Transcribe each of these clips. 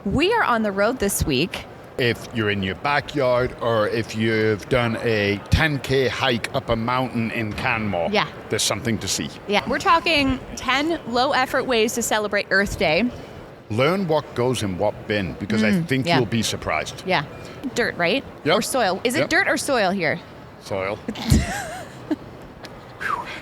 We are on the road this week. If you're in your backyard or if you've done a 10K hike up a mountain in Canmore, there's something to see. Yeah, we're talking 10 low-effort ways to celebrate Earth Day. Learn what goes in what bin, because I think you'll be surprised. Yeah. Dirt, right? Yep. Or soil. Is it dirt or soil here? Soil.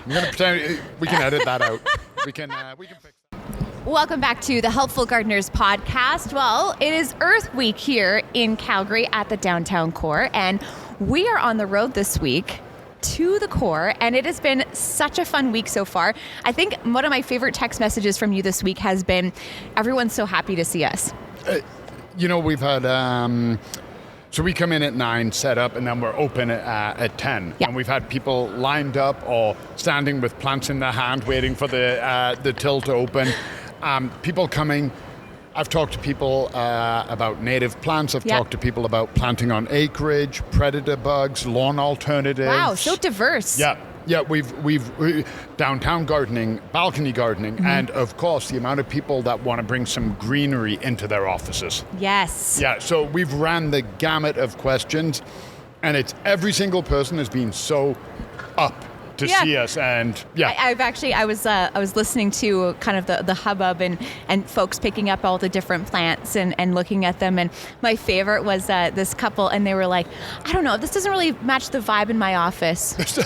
I'm going to pretend we can edit that out. We can fix that. Welcome back to the Helpful Gardeners podcast. Well, it is Earth Week here in Calgary at the downtown core, and we are on the road this week to the core, and it has been such a fun week so far. I think one of my favorite text messages from you this week has been, everyone's so happy to see us. We've had... So we come in at 9, set up, and then we're open at 10. Yeah. And we've had people lined up or standing with plants in their hand, waiting for the till to open. People coming. I've talked to people about native plants. I've talked to people about planting on acreage, predator bugs, lawn alternatives. Wow, so diverse. Yeah, we've downtown gardening, balcony gardening, and of course the amount of people that want to bring some greenery into their offices. Yes. Yeah, so we've ran the gamut of questions, and it's every single person has been so up to see us, and I was listening to kind of the hubbub and folks picking up all the different plants and looking at them, and my favorite was this couple, and they were like, I don't know, this doesn't really match the vibe in my office.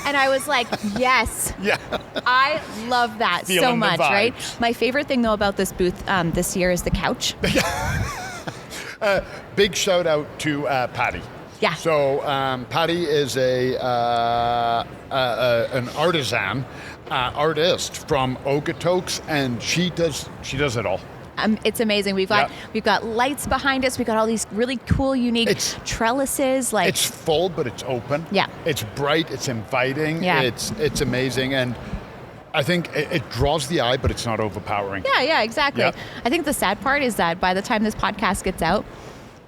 And I was like, yes. Yeah. I love that so much, right? My favorite thing though about this booth this year is the couch. Big shout out to Patty. Yeah. So Patty is an artist from Okotoks, and she does it all. It's amazing. We've got lights behind us. We've got all these really cool, unique trellises. It's full, but it's open. Yeah. It's bright. It's inviting. Yeah. It's amazing, and I think it draws the eye, but it's not overpowering. Yeah, exactly. Yep. I think the sad part is that by the time this podcast gets out,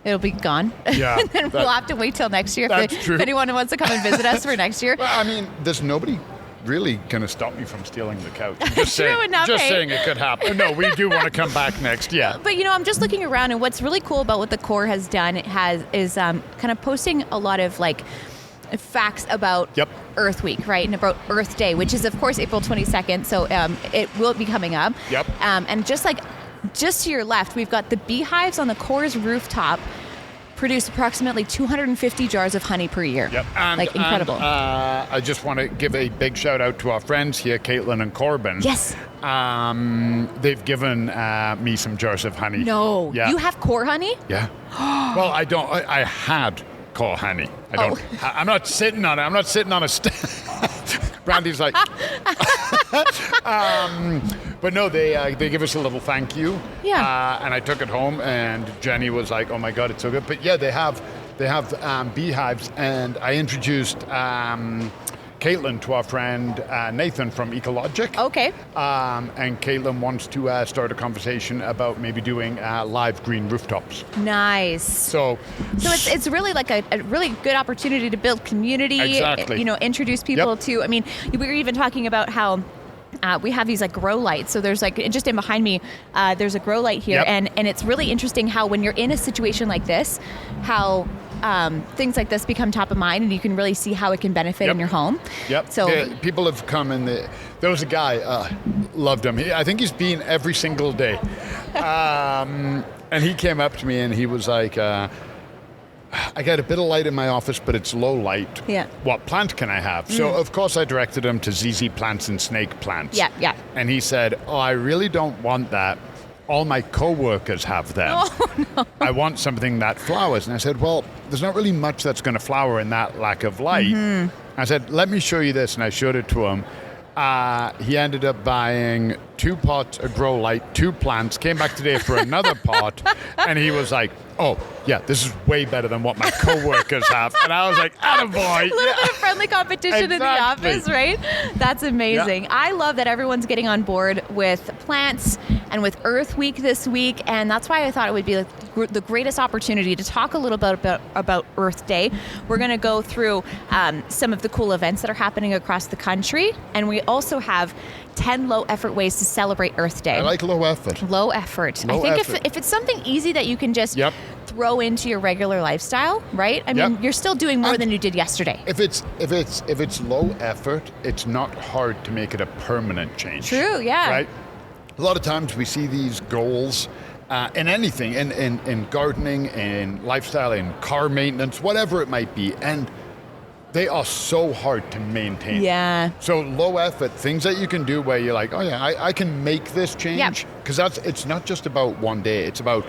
it'll be gone. Yeah. And then we'll have to wait till next year if anyone wants to come and visit us for next year. Well, I mean, there's nobody really going to stop me from stealing the couch. Just saying it could happen. No, we do want to come back next, yeah. But, I'm just looking around, and what's really cool about what the core has done is kind of posting a lot of, facts about Earth Week, right? And about Earth Day, which is, of course, April 22nd, so it will be coming up. Yep. And just to your left, we've got the beehives on the core's rooftop produce approximately 250 jars of honey per year. Yep. Incredible. I just want to give a big shout out to our friends here, Caitlin and Corbin. Yes. They've given me some jars of honey. No. Yeah. You have core honey? Yeah. Well, I don't. I had core honey. I don't. I'm not sitting on it. I'm not sitting on a Brandy's like... But no, they give us a little thank you. Yeah. And I took it home, and Jenny was like, "Oh my God, it's so good." But yeah, they have beehives, and I introduced Caitlin to our friend Nathan from Ecologic. Okay. And Caitlin wants to start a conversation about maybe doing live green rooftops. Nice. So it's really like a really good opportunity to build community. Exactly. Introduce people to. I mean, we were even talking about how. We have these grow lights. So there's just in behind me, there's a grow light here. And it's really interesting how when you're in a situation like this, how things like this become top of mind, and you can really see how it can benefit in your home. Yep. So people have come, and there was a guy, loved him. I think he's been every single day. And he came up to me and he was like, I got a bit of light in my office, but it's low light. Yeah. What plant can I have? So, of course, I directed him to ZZ plants and snake plants. Yeah. And he said, I really don't want that. All my co-workers have them. Oh, no. I want something that flowers. And I said, well, there's not really much that's going to flower in that lack of light. I said, let me show you this. And I showed it to him. He ended up buying 2 pots, a grow light, 2 plants, came back today for another pot, and he was like, oh, yeah, this is way better than what my co-workers have. And I was like, attaboy. A little bit of friendly competition in the office, right? That's amazing. Yeah. I love that everyone's getting on board with plants and with Earth Week this week, and that's why I thought it would be the greatest opportunity to talk a little bit about Earth Day. We're going to go through some of the cool events that are happening across the country, and we also have 10 low-effort ways to celebrate Earth Day. I like low effort. Low effort. Low I think effort. if it's something easy that you can just Yep. throw into your regular lifestyle, right? I mean, Yep. you're still doing more And than you did yesterday. If it's low effort, it's not hard to make it a permanent change. True, yeah. Right? A lot of times we see these goals in anything, in gardening, in lifestyle, in car maintenance, whatever it might be, and they are so hard to maintain. Yeah. So low effort, things that you can do where you're like, oh yeah, I can make this change. Because it's not just about one day, it's about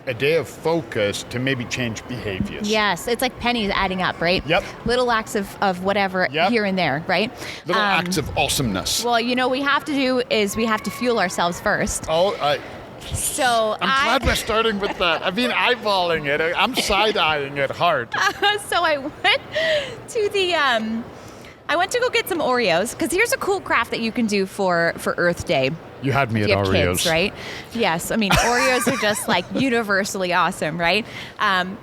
a day of focus to maybe change behaviors. Yes, it's like pennies adding up, right? Yep. Little acts of whatever Yep. here and there, right? Little acts of awesomeness. Well, what we have to do is we have to fuel ourselves first. So I'm glad we're starting with that. I've been eyeballing it. I'm side-eyeing it hard. So I went to I went to go get some Oreos, because here's a cool craft that you can do for Earth Day. You had me If at you have Oreos. kids, right? Yes. I mean, Oreos are just like universally awesome, right?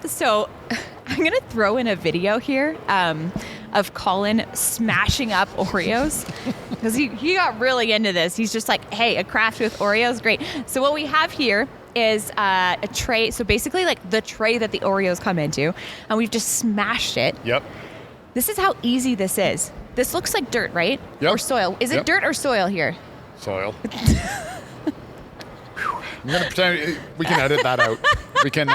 So I'm going to throw in a video here of Colin smashing up Oreos, because he got really into this. He's just like, hey, a craft with Oreos, great. So what we have here is a tray. So basically like the tray that the Oreos come into, and we've just smashed it. Yep. This is how easy this is. This looks like dirt, right? Yep. Or soil. Is it Yep. dirt or soil here? Soil. I'm gonna pretend we can edit that out. We can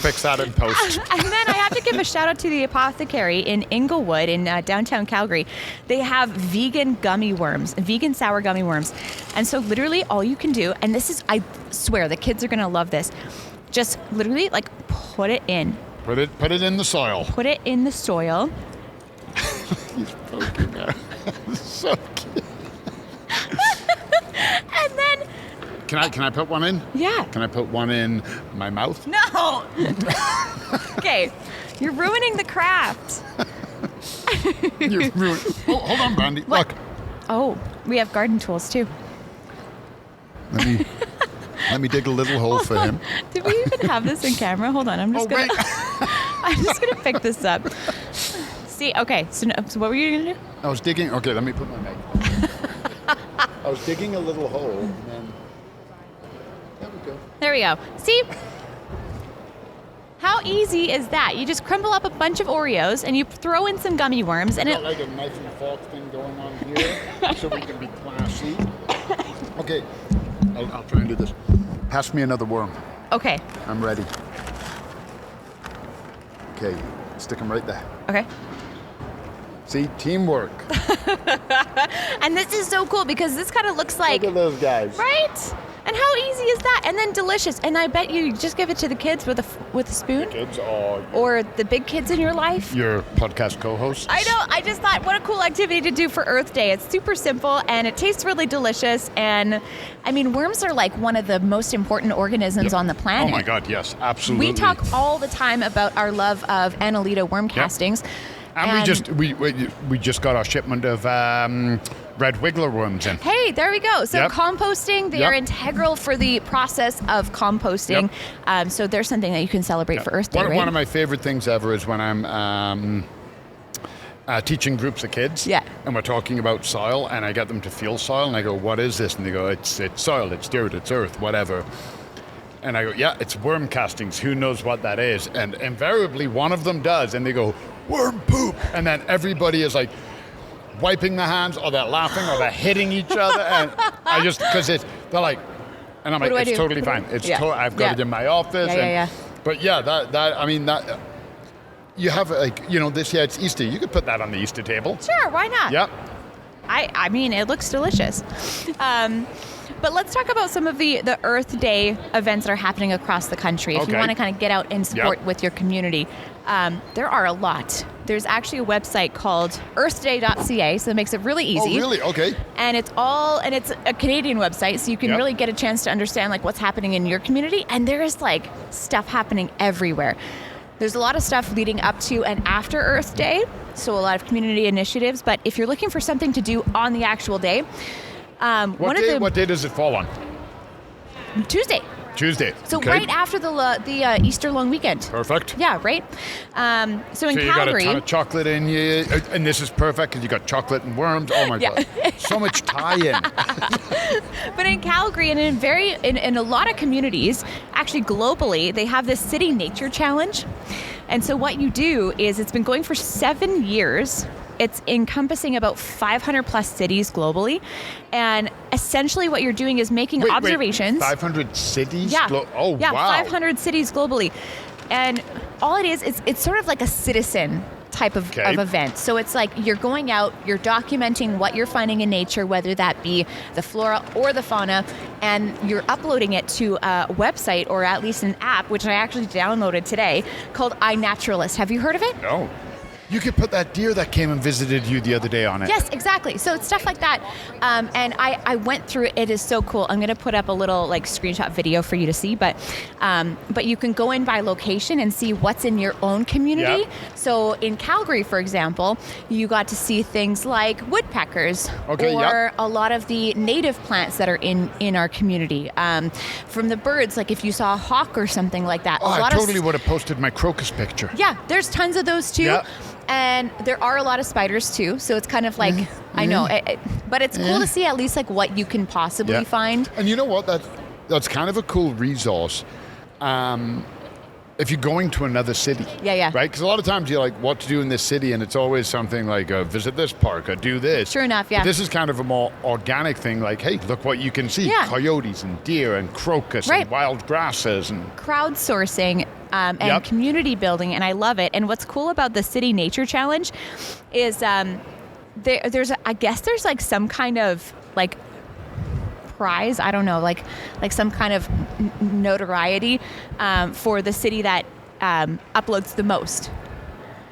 fix that in post. And then I have to give a shout out to the Apothecary in Inglewood in downtown Calgary. They have vegan gummy worms, vegan sour gummy worms. And so literally all you can do, and this is, I swear, the kids are going to love this. Just literally like put it in. Put it in the soil. Put it in the soil. He's poking out. So cute. And then, Can I put one in? yeah. Can I put one in my mouth? No. Okay. You're ruining the craft. You ruined. Oh, hold on, Brandy. What? Look. Oh, we have garden tools too. Let me dig a little hole for him. Did we even have this in camera? Hold on. I'm just Wait. I'm just gonna pick this up. See, okay. So what were you gonna do? I was digging. Okay, let me put my mic. I was digging a little hole, and then there we go. There we go. See? How easy is that? You just crumble up a bunch of Oreos and you throw in some gummy worms, and Got like a knife and fork thing going on here, so we can be classy. Okay, I'll try and do this. Pass me another worm. okay. I'm ready. Okay, stick them right there. Okay. See, teamwork. And this is so cool because this kind of looks like, Look at those guys. right? And how easy is that? And then delicious. And I bet you just give it to the kids with a spoon, Kids are or the big kids in your life. your podcast co-hosts. I know. I just thought, what a cool activity to do for Earth Day. It's super simple and it tastes really delicious. And I mean, worms are like one of the most important organisms on the planet. Oh my God, yes, absolutely. We talk all the time about our love of Annalita worm castings. And we just got our shipment of red wiggler worms in. Hey, there we go. So Yep. composting, they Yep. are integral for the process of composting. So there's something that you can celebrate for Earth Day, right? One of my favorite things ever is when I'm teaching groups of kids. Yeah. And we're talking about soil, and I get them to feel soil, and I go, "What is this?" And they go, "It's soil, it's dirt, it's earth, whatever." And I go, "Yeah, it's worm castings. Who knows what that is?" And invariably, one of them does, and they go, "Worm poop!" And then everybody is like wiping their hands, or they're laughing, or they're hitting each other, and I just because they're like, and I'm What do I like, "It's do? totally fine. It's Yeah. I've got Yeah. it in my office." Yeah, and, yeah. But yeah, that I mean that. You have this year it's Easter. You could put that on the Easter table. Sure, why not? Yep. I mean, it looks delicious. But let's talk about some of the Earth Day events that are happening across the country. If you Okay. want to kind of get out and support Yep. with your community, there are a lot. There's actually a website called earthday.ca, so it makes it really easy. Oh, really? Okay. And it's a Canadian website, so you can Yep. really get a chance to understand like what's happening in your community. And there is like stuff happening everywhere. There's a lot of stuff leading up to and after Earth Day, so a lot of community initiatives. But if you're looking for something to do on the actual day, What day does it fall on? Tuesday. Tuesday. So okay. right after the Easter long weekend. Perfect. Yeah, right? So in So you Calgary... got a ton of chocolate in you, and this is perfect because you got chocolate and worms. Oh my God, so much tie-in. But in Calgary and in a lot of communities, actually globally, they have this City Nature Challenge. And so what you do is, it's been going for 7 years. It's encompassing about 500 plus cities globally. And essentially what you're doing is making observations. 500 cities? Yeah. Oh, yeah, wow. 500 cities globally. And all it is, it's sort of like a citizen type of event. So it's like you're going out, you're documenting what you're finding in nature, whether that be the flora or the fauna, and you're uploading it to a website or at least an app, which I actually downloaded today, called iNaturalist. Have you heard of it? No. You could put that deer that came and visited you the other day on it. Yes, exactly. So it's stuff like that. And I went through it. It is so cool. I'm going to put up a little screenshot video for you to see. But you can go in by location and see what's in your own community. Yep. So in Calgary, for example, you got to see things like woodpeckers a lot of the native plants that are in our community. From the birds, like if you saw a hawk or something like that. Oh, I totally would have posted my crocus picture. Yeah, there's tons of those too. Yep. And there are a lot of spiders too, so it's kind of like, I know, but it's cool to see at least what you can possibly find. And you know what? That's kind of a cool resource. If you're going to another city, right? Because a lot of times you're like, what to do in this city, and it's always something like, visit this park or do this. Sure enough, yeah. But this is kind of a more organic thing, like, hey, look what you can see: coyotes and deer and crocus and wild grasses and crowdsourcing. And community building, and I love it. And what's cool about the City Nature Challenge is there's some kind of prize, I don't know, like some kind of notoriety for the city that uploads the most.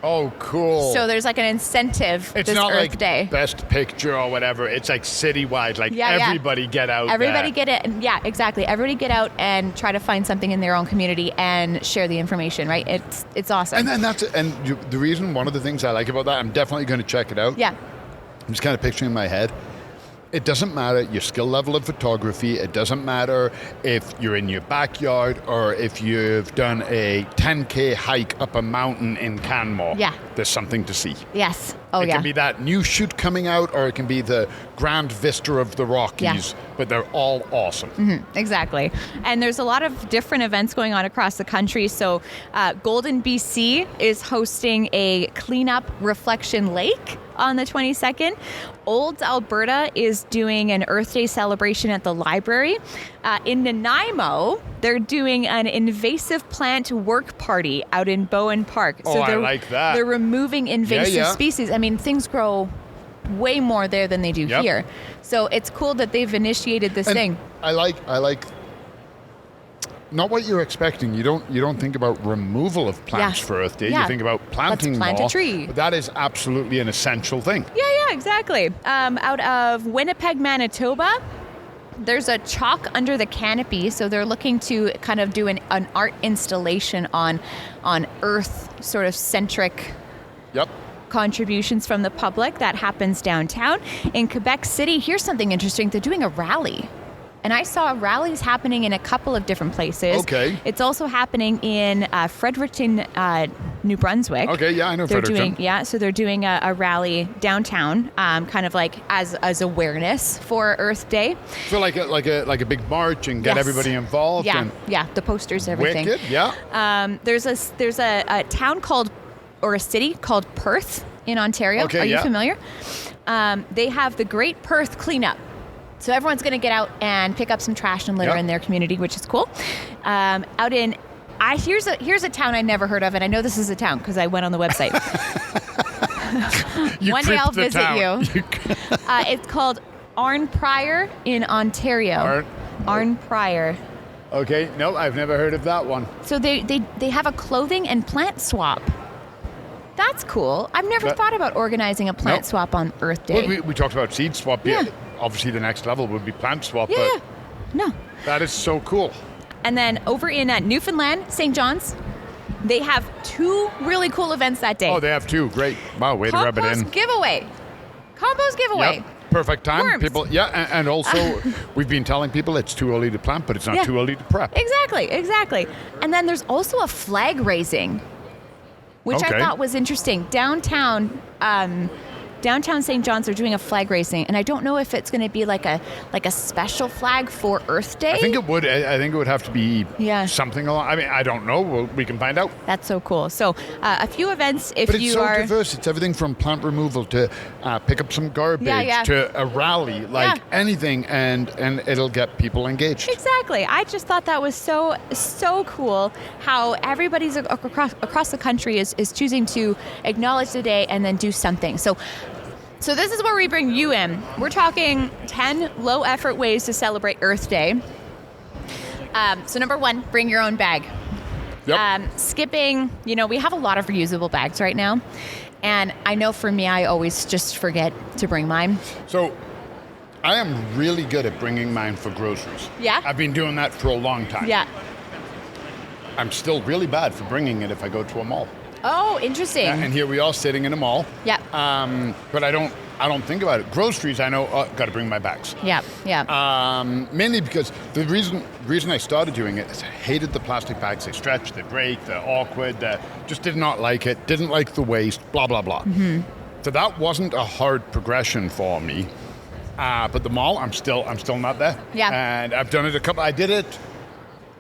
Oh, cool. So there's an incentive it's this not Earth Day. Best picture or whatever. It's citywide. Everybody get out Everybody get it. Yeah, exactly. Everybody get out and try to find something in their own community and share the information, right? It's awesome. And that's it. And the reason, one of the things I like about that, I'm definitely going to check it out. Yeah. I'm just kind of picturing in my head. It doesn't matter your skill level of photography. It doesn't matter if you're in your backyard or if you've done a 10K hike up a mountain in Canmore. Yeah. There's something to see. Yes. Oh, It can be that new shoot coming out, or it can be the grand vista of the Rockies, but they're all awesome. Mm-hmm, exactly. And there's a lot of different events going on across the country. So Golden, BC is hosting a cleanup reflection lake on the 22nd. Olds, Alberta is doing an Earth Day celebration at the library. In Nanaimo, they're doing an invasive plant work party out in Bowen Park. So I like that. They're removing invasive species. I mean, things grow way more there than they do here. So it's cool that they've initiated this thing. I like not what you're expecting. You don't think about removal of plants for Earth Day. You think about planting Let's plant more. a tree. But that is absolutely an essential thing. Yeah, exactly. Out of Winnipeg, Manitoba, there's a chalk under the canopy. So they're looking to kind of do an art installation on Earth sort of centric contributions from the public. That happens downtown. In Quebec City, here's something interesting. They're doing a rally. And I saw rallies happening in a couple of different places. Okay. It's also happening in Fredericton, New Brunswick. Okay, yeah, I know Fredericton. So they're doing a rally downtown, kind of like as awareness for Earth Day. So like a big march and get everybody involved. Yeah, the posters, everything. Wicked, yeah. There's a town or a city called Perth in Ontario. Okay, Are you familiar? They have the Great Perth Cleanup. So everyone's going to get out and pick up some trash and litter in their community, which is cool. Here's a town I never heard of, and I know this is a town because I went on the website. One day I'll visit you. It's called Arnprior in Ontario. Arnprior. Okay, no, I've never heard of that one. So they have a clothing and plant swap. That's cool. I've never thought about organizing a plant swap on Earth Day. Well, we talked about seed swap. Yeah. Obviously, the next level would be plant swap. No. That is so cool. And then over in Newfoundland, St. John's, they have two really cool events that day. Oh, they have two. Great. Wow, way to rub it in. Compost giveaway. Perfect time. Worms. People, and also we've been telling people it's too early to plant, but it's not too early to prep. Exactly. And then there's also a flag raising, which I thought was interesting. Downtown St. John's are doing a flag raising, and I don't know if it's going to be like a special flag for Earth Day. I think it would. I think it would have to be something along. I mean, I don't know. We can find out. That's so cool. So a few events. But it's so diverse. It's everything from plant removal to pick up some garbage to a rally, anything, and it'll get people engaged. Exactly. I just thought that was so cool how everybody's across the country is choosing to acknowledge the day and then do something. So this is where we bring you in. We're talking 10 low-effort ways to celebrate Earth Day. So number 1, bring your own bag. Yep. Skipping, we have a lot of reusable bags right now. And I know for me, I always just forget to bring mine. So I am really good at bringing mine for groceries. Yeah? I've been doing that for a long time. Yeah. I'm still really bad for bringing it if I go to a mall. Oh, interesting. And here we are sitting in a mall. Yeah. But I don't think about it. Groceries, I know, got to bring my bags. Yeah. Mainly because the reason I started doing it is I hated the plastic bags. They stretch, they break, they're awkward. Just did not like it. Didn't like the waste. Blah blah blah. Mm-hmm. So that wasn't a hard progression for me. But the mall, I'm still not there. Yeah. And I've done it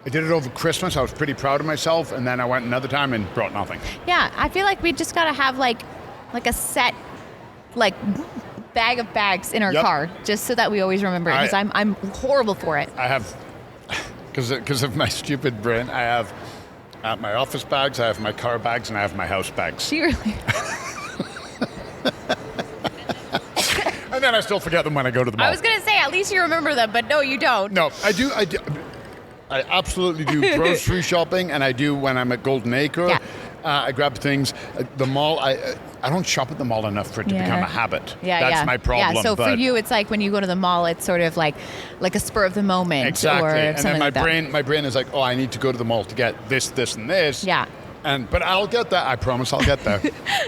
I did it over Christmas. I was pretty proud of myself, and then I went another time and brought nothing. Yeah, I feel like we just got to have like a set bag of bags in our car, just so that we always remember it, because I'm horrible for it. I have, because of my stupid brain, I have my office bags, I have my car bags, and I have my house bags. She really... And then I still forget them when I go to the mall. I was going to say, at least you remember them, but no, you don't. No, I do. I absolutely do grocery shopping, and I do when I'm at Golden Acre. Yeah. I grab things. The mall, I don't shop at the mall enough for it to become a habit. That's my problem. Yeah, so for you, it's like when you go to the mall, it's sort of like a spur of the moment. Exactly. Or and something then my brain is like, I need to go to the mall to get this, and this. Yeah. But I'll get that. I promise I'll get there.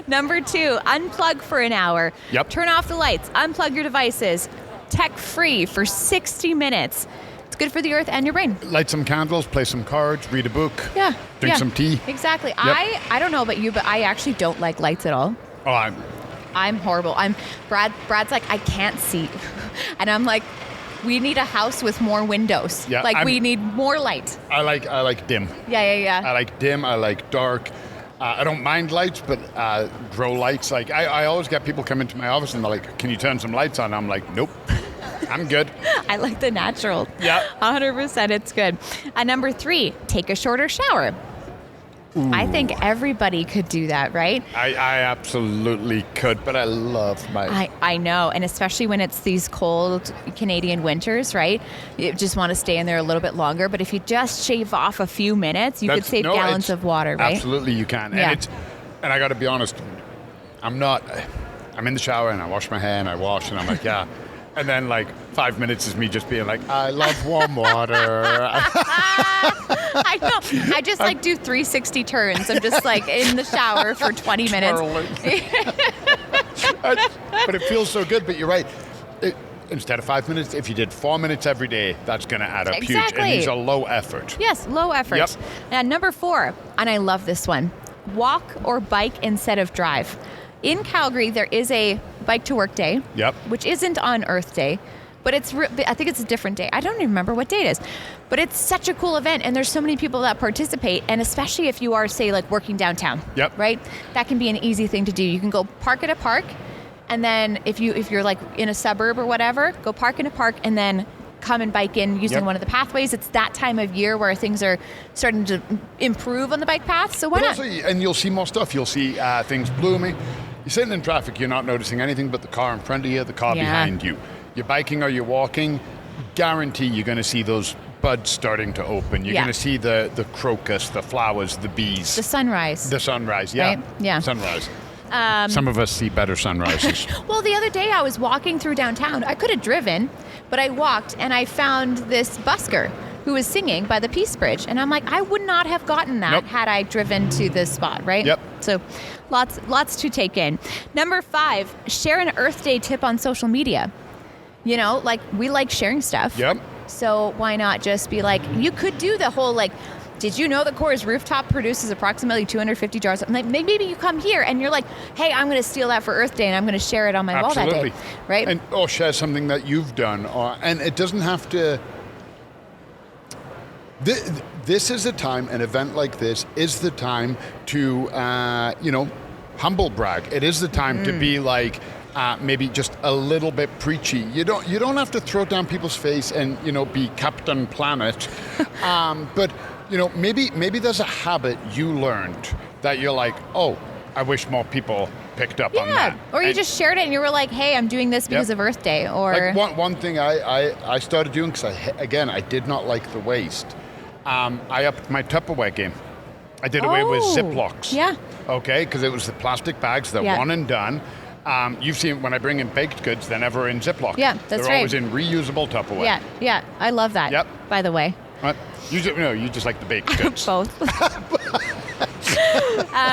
Number 2, unplug for an hour. Yep. Turn off the lights. Unplug your devices. Tech-free for 60 minutes. It's good for the earth and your brain. Light some candles, play some cards, read a book. Yeah. Drink some tea. Exactly. Yep. I don't know about you, but I actually don't like lights at all. Oh, I'm horrible. Brad's like, I can't see. And I'm like, we need a house with more windows. Yeah, we need more light. I like dim. Yeah. I like dim. I like dark. I don't mind lights, but grow lights. Like I always get people come into my office and they're like, "Can you turn some lights on?" I'm like, "Nope, I'm good." I like the natural. Yeah, 100%. It's good. Number 3, take a shorter shower. Ooh. I think everybody could do that, right? I absolutely could, but I love my... I know, and especially when it's these cold Canadian winters, right? You just want to stay in there a little bit longer, but if you just shave off a few minutes, you could save gallons of water, right? Absolutely, you can. Yeah. And I got to be honest, I'm in the shower and I wash my hair and I wash and I'm like, yeah. And then 5 minutes is me just being like, I love warm water. I know. I just do 360 turns. I'm just in the shower for 20 minutes. But it feels so good. But you're right. Instead of 5 minutes, if you did 4 minutes every day, that's going to add up huge. And these are low effort. Yes, low effort. Yep. And number 4, and I love this one, walk or bike instead of drive. In Calgary, there is a bike to work day, which isn't on Earth Day, but I think it's a different day. I don't even remember what day it is, but it's such a cool event, and there's so many people that participate, and especially if you are, say, working downtown, right? That can be an easy thing to do. You can go park at a park, and then if you're in a suburb or whatever, go park in a park, and then come and bike in using one of the pathways. It's that time of year where things are starting to improve on the bike path, so why not? Also, and you'll see more stuff. You'll see things blooming. You're sitting in traffic, you're not noticing anything but the car in front of you, the car behind you. You're biking or you're walking, guarantee you're going to see those buds starting to open. You're going to see the crocus, the flowers, the bees. The sunrise. The sunrise, yeah. Right? Yeah. Sunrise. Some of us see better sunrises. Well, the other day I was walking through downtown. I could have driven, but I walked and I found this busker who was singing by the Peace Bridge. And I'm like, I would not have gotten that had I driven to this spot, right? Yep. So lots to take in. Number 5, share an Earth Day tip on social media. You know, like we like sharing stuff. Yep. So why not just be like, you could do the whole like, did you know the Core's rooftop produces approximately 250 jars? Like maybe you come here and you're like, hey, I'm going to steal that for Earth Day and I'm going to share it on my wall that day, right? And or share something that you've done, and it doesn't have to. This is a time, an event like this is the time to, humble brag. It is the time to be like. Maybe just a little bit preachy. You don't have to throw it down people's face and be Captain Planet, but maybe there's a habit you learned that you're like, oh, I wish more people picked up on that. Or you just shared it and you were like, hey, I'm doing this because of Earth Day. Or like one thing I started doing because I did not like the waste. I upped my Tupperware game. I did away with Ziplocs. Yeah. Okay, because it was the plastic bags. They're one and done. You've seen when I bring in baked goods, they're never in Ziploc. Yeah, that's right. They're always in reusable Tupperware. Yeah. I love that. Yep. By the way. You just like the baked goods. Both.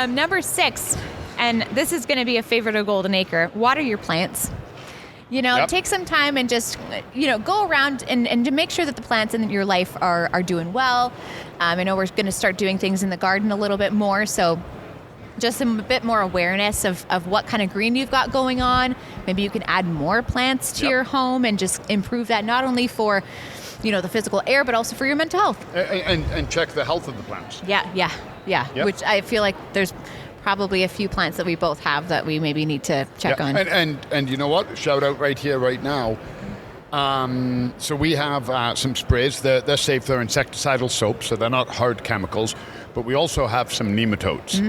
Number 6, and this is going to be a favorite of Golden Acre, water your plants. Take some time and just, go around and to make sure that the plants in your life are doing well. I know we're going to start doing things in the garden a little bit more, so just a bit more awareness of what kind of green you've got going on. Maybe you can add more plants to your home and just improve that not only for, the physical air, but also for your mental health. And check the health of the plants. Yeah. Yep. Which I feel like there's probably a few plants that we both have that we maybe need to check on. And you know what? Shout out right here, right now. So we have some sprays. They're safe. They're insecticidal soaps, so they're not hard chemicals. But we also have some nematodes.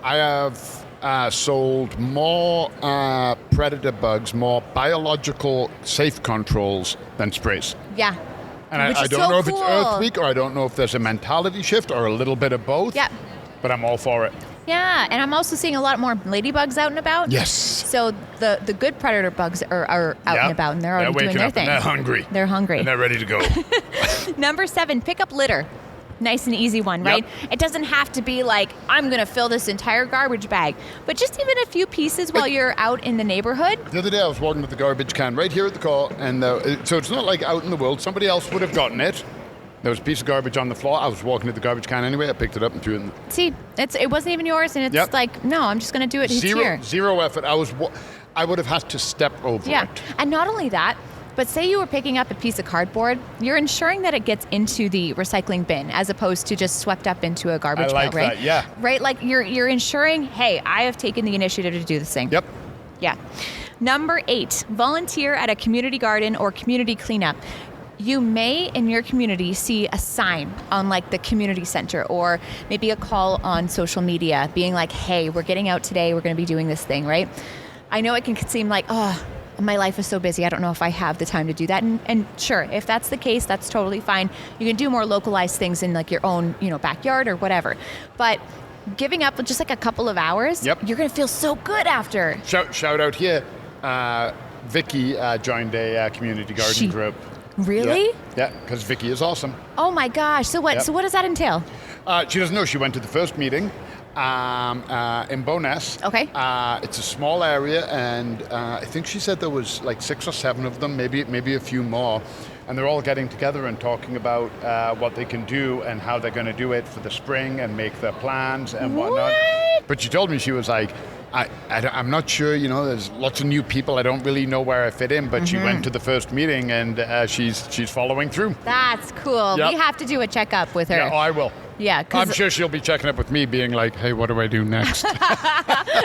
I have sold more predator bugs, more biological safe controls than sprays. Yeah. And I don't know if it's Earth Week or I don't know if there's a mentality shift or a little bit of both. Yeah. But I'm all for it. Yeah, and I'm also seeing a lot more ladybugs out and about. Yes. So the good predator bugs are out and about, and they're already doing their thing. They're hungry. They're hungry. And they're ready to go. Number 7, pick up litter. Nice and easy one, right? It doesn't have to be like, I'm going to fill this entire garbage bag, but just even a few pieces while you're out in the neighborhood. The other day I was walking with the garbage can right here at the car, and so it's not like out in the world. Somebody else would have gotten it. There was a piece of garbage on the floor. I was walking to the garbage can anyway. I picked it up and threw it in. See, it wasn't even yours, and it's like, no, I'm just going to do it here. Zero effort. I would have had to step over it. Yeah, and not only that, but say you were picking up a piece of cardboard, you're ensuring that it gets into the recycling bin as opposed to just swept up into a garbage pail, right? That, yeah. Right? Like you're ensuring, hey, I have taken the initiative to do this thing. Yep. Yeah. Number 8, volunteer at a community garden or community cleanup. You may, in your community, see a sign on like the community center or maybe a call on social media being like, hey, we're getting out today. We're going to be doing this thing, right? I know it can seem like, oh, my life is so busy. I don't know if I have the time to do that. And sure, if that's the case, that's totally fine. You can do more localized things in like your own, backyard or whatever. But giving up just like a couple of hours, you're going to feel so good after. Shout out here. Vicky joined a community garden group. Really? Yeah, because Vicky is awesome. Oh my gosh. So what? Yep. So what does that entail? She doesn't know. She went to the first meeting in Bowness. Okay. It's a small area, and I think she said there was like 6 or 7 of them, maybe a few more, and they're all getting together and talking about what they can do and how they're going to do it for the spring and make their plans and whatnot. But she told me, she was like, I'm not sure, there's lots of new people. I don't really know where I fit in, but she went to the first meeting and she's following through. That's cool. Yep. We have to do a checkup with her. Yeah, I will. Yeah, I'm sure she'll be checking up with me, being like, "Hey, what do I do next?"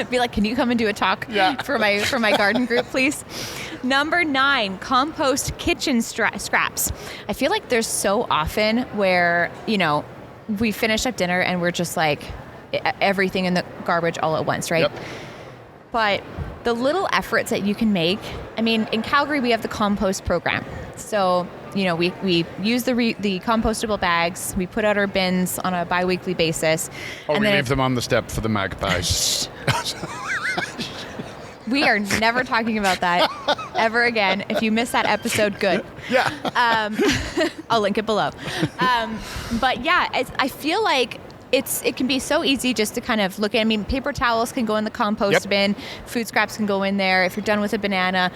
Be like, "Can you come and do a talk for my garden group, please?" Number 9, compost kitchen scraps. I feel like there's so often where we finish up dinner and we're just like everything in the garbage all at once, right? Yep. But the little efforts that you can make. I mean, in Calgary we have the compost program, so. We use the compostable bags. We put out our bins on a bi-weekly basis. Or we leave them on the step for the magpies. We are never talking about that ever again. If you missed that episode, good. Yeah. I'll link it below. But yeah, I feel like it can be so easy just to kind of look at. I mean, paper towels can go in the compost bin. Food scraps can go in there. If you're done with a banana,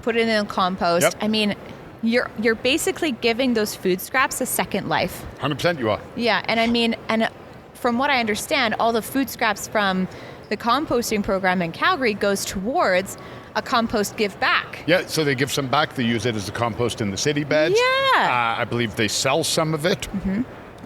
put it in the compost. Yep. I mean, you're basically giving those food scraps a second life. 100% you are. Yeah, and I mean, and from what I understand, all the food scraps from the composting program in Calgary goes towards a compost give back. Yeah, so they give some back. They use it as a compost in the city beds. Yeah. I believe they sell some of it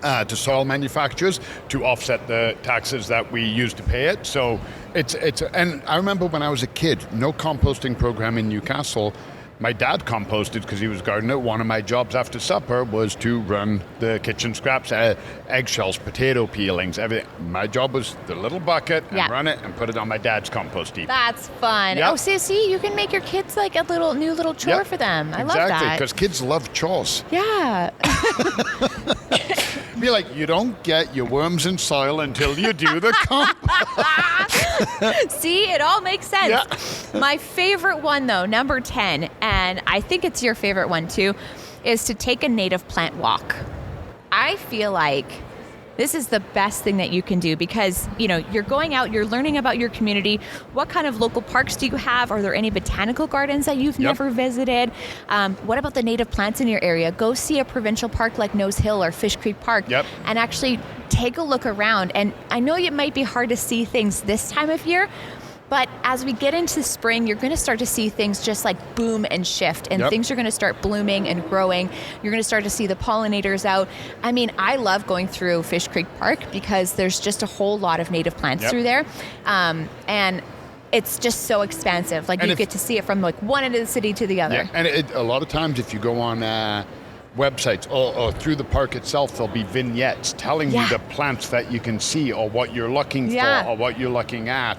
to soil manufacturers to offset the taxes that we use to pay it. So it's and I remember when I was a kid, no composting program in Newcastle. My dad composted because he was a gardener. One of my jobs after supper was to run the kitchen scraps, eggshells, potato peelings, everything. My job was the little bucket and run it and put it on my dad's compost heap. That's fun. Yep. Oh, see, you can make your kids like a new little chore for them. I love that. Exactly, because kids love chores. Yeah. Be like, you don't get your worms in soil until you do the compost. See, it all makes sense. Yeah. My favorite one, though, number 10, and I think it's your favorite one too, is to take a native plant walk. I feel like this is the best thing that you can do because, you're going out, you're learning about your community. What kind of local parks do you have? Are there any botanical gardens that you've never visited? What about the native plants in your area? Go see a provincial park like Nose Hill or Fish Creek Park and actually take a look around. And I know it might be hard to see things this time of year, but as we get into spring, you're going to start to see things just like boom and shift, and things are going to start blooming and growing. You're going to start to see the pollinators out. I mean, I love going through Fish Creek Park because there's just a whole lot of native plants through there. And it's just so expansive. Like, you get to see it from like one end of the city to the other. Yeah, and a lot of times if you go on websites or through the park itself, there'll be vignettes telling you the plants that you can see or what you're looking for or what you're looking at.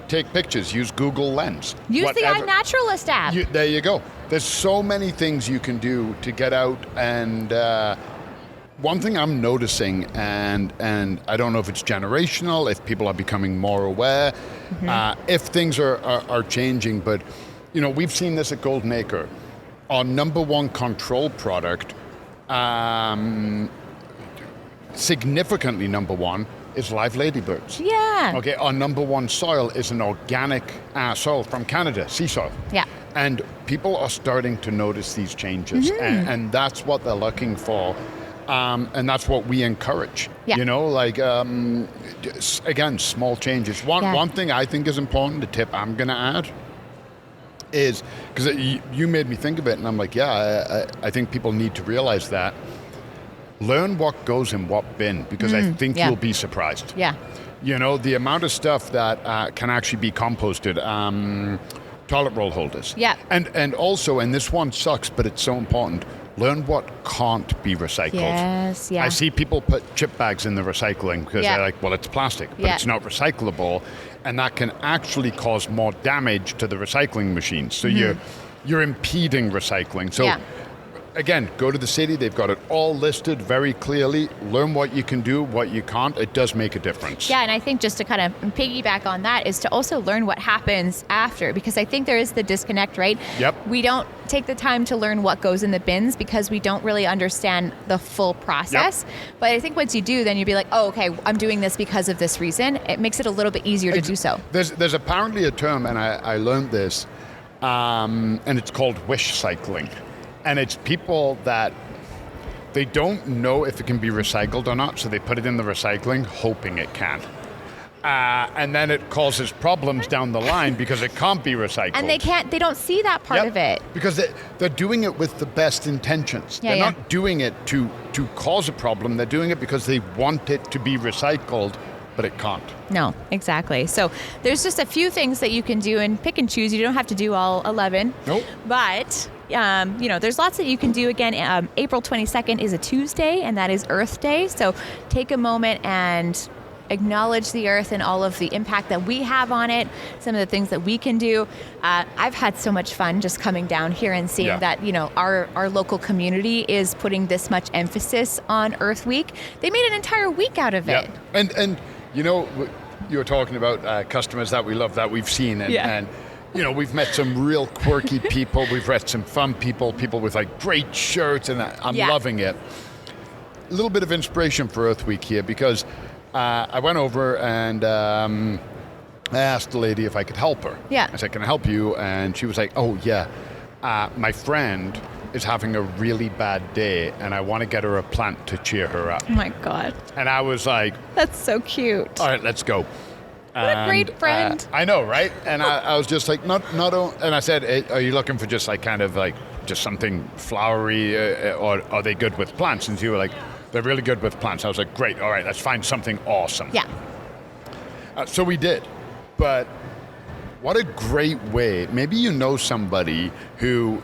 Take pictures, use Google Lens. Use the iNaturalist app. There you go. There's so many things you can do to get out. And one thing I'm noticing, and I don't know if it's generational, if people are becoming more aware, if things are changing, but we've seen this at Golden Acre. Our number one control product, significantly number one, is live ladybirds. Yeah. Okay, our number one soil is an organic soil from Canada, sea soil. Yeah. And people are starting to notice these changes, and that's what they're looking for, and that's what we encourage. Yeah. Again, small changes. One thing I think is important, a tip I'm going to add, is, because you made me think of it, and I'm like, I think people need to realize that. Learn what goes in what bin, because I think you'll be surprised. Yeah. The amount of stuff that can actually be composted. Toilet roll holders. Yeah. And also, and this one sucks, but it's so important, learn what can't be recycled. Yes, yeah. I see people put chip bags in the recycling because they're like, well, it's plastic, but it's not recyclable. And that can actually cause more damage to the recycling machines. So you're impeding recycling. So again, go to the city. They've got it all listed very clearly. Learn what you can do, what you can't. It does make a difference. Yeah, and I think just to kind of piggyback on that is to also learn what happens after, because I think there is the disconnect, right? Yep. We don't take the time to learn what goes in the bins because we don't really understand the full process. Yep. But I think once you do, then you'll be like, oh, okay, I'm doing this because of this reason. It makes it a little bit easier to do so. There's apparently a term, and I learned this, and it's called wish cycling. And it's people that they don't know if it can be recycled or not, so they put it in the recycling hoping it can. And then it causes problems down the line because it can't be recycled. And they don't see that part of it. Because they're doing it with the best intentions. They're not doing it to cause a problem. They're doing it because they want it to be recycled, but it can't. No, exactly. So there's just a few things that you can do and pick and choose. You don't have to do all 11. Nope. But there's lots that you can do. Again, April 22nd is a Tuesday, and that is Earth Day. So take a moment and acknowledge the earth and all of the impact that we have on it, some of the things that we can do. I've had so much fun just coming down here and seeing that, our local community is putting this much emphasis on Earth Week. They made an entire week out of it. And you were talking about customers that we love, that we've seen, and we've met some real quirky people. We've met some fun people with like great shirts, and I'm loving it. little bit of inspiration for Earth Week here because I went over and I asked the lady if I could help her. Yeah. I said, can I help you? And she was like, oh, yeah. My friend is having a really bad day and I want to get her a plant to cheer her up. Oh my God. And I was like, That's so cute. all right, let's go. What a great friend. I know, right? And I was just like, and I said, are you looking for just like kind of like just something flowery or are they good with plants? And she was like, they're really good with plants. I was like, great, all right, let's find something awesome. Yeah. So we did. But what a great way. Maybe you know somebody who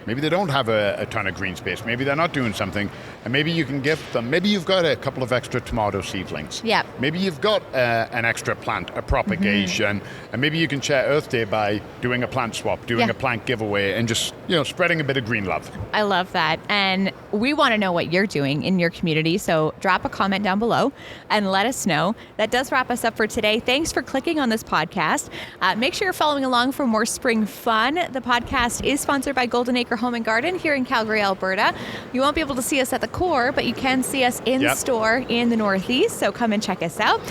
maybe they don't have a ton of green space. Maybe they're not doing something, and maybe you can gift them. Maybe you've got a couple of extra tomato seedlings. Yeah. Maybe you've got an extra plant, a propagation, and maybe you can share Earth Day by doing a plant swap, doing a plant giveaway, and just spreading a bit of green love. I love that. And we want to know what you're doing in your community. So drop a comment down below and let us know. That does wrap us up for today. Thanks for clicking on this podcast. Make sure you're following along for more spring fun. The podcast is sponsored by Acre Home Garden here in Calgary, Alberta. You won't be able to see us at the core, but you can see us in store in the Northeast. So come and check us out.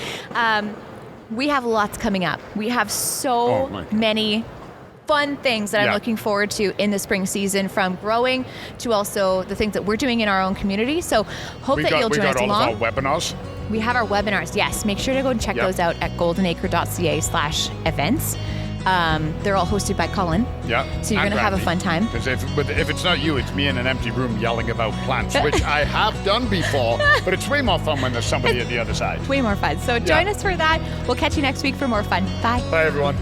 We have lots coming up. We have so many fun things that I'm looking forward to in the spring season, from growing to also the things that we're doing in our own community. So hope that you'll join us along. We got all of our webinars. We have our webinars, yes. Make sure to go and check those out at goldenacre.ca/events. They're all hosted by Colin. Yeah. So you're going to have a fun time. Because if it's not you, it's me in an empty room yelling about plants, which I have done before, but it's way more fun when there's somebody at the other side. Way more fun. So join us for that. We'll catch you next week for more fun. Bye. Bye, everyone.